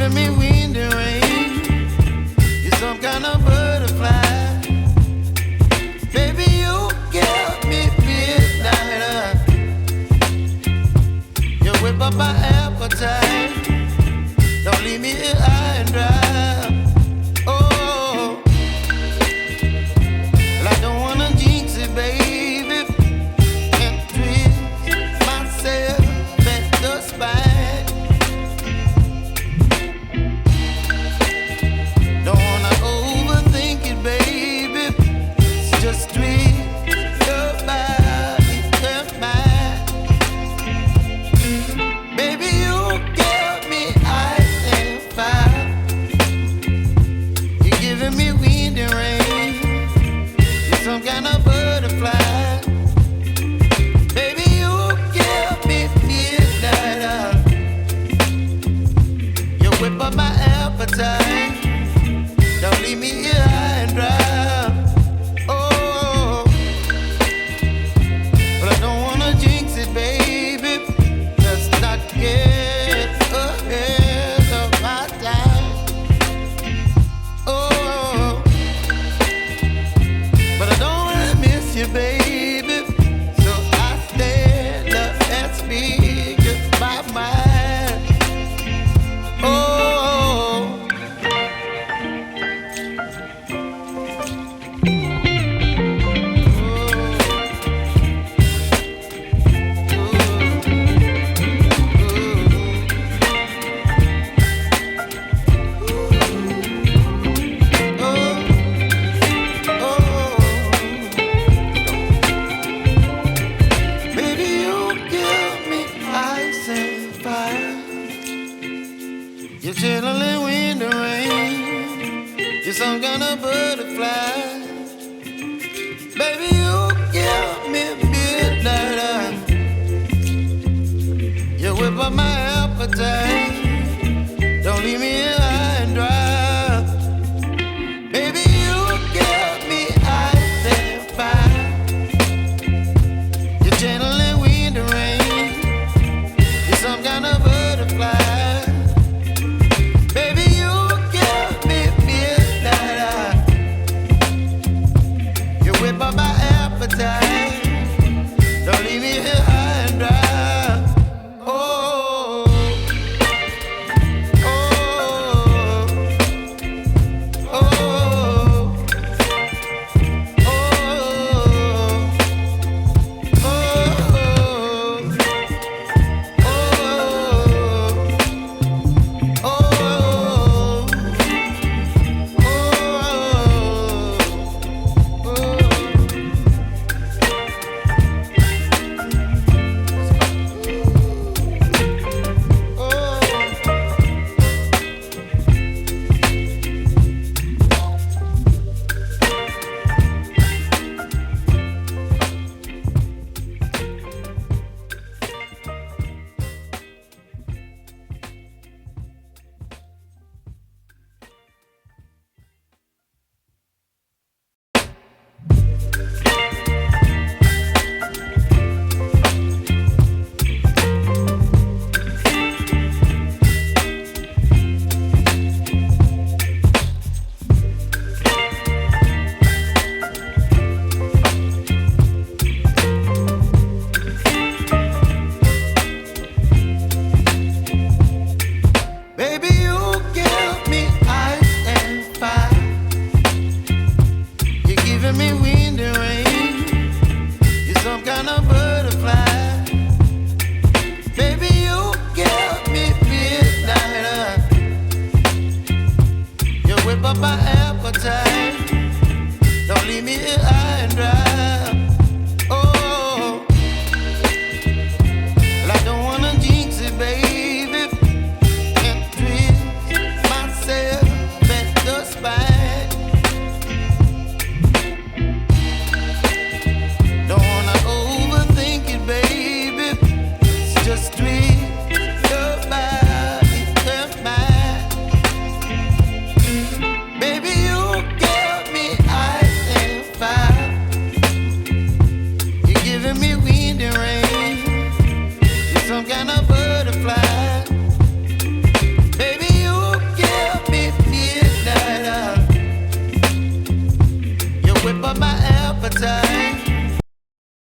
giving me wind and rain. You're some kind of butterfly. Baby, you give me midnight. You whip up my appetite. Don't leave me here high and dry. Oh, well, I don't wanna jinx it, baby, and twist myself at the spine. Don't wanna overthink it, baby. It's just twist your body and mine. Baby, you give me ice and fire. You're giving me wind and rain. You're some kind of butterfly. Baby, you give me midnight. You whip up my appetite. Don't leave me here high and dry. Oh, but I don't wanna jinx it, baby. Let's not get ahead of my time. Oh, but I don't wanna miss you, baby. So I stand up and speak my mind. Oh. Baby, you give me ice and fire. You're chilling wind and rain. You're some kind of butterfly. Baby, you give me midnight. You whip up my appetite.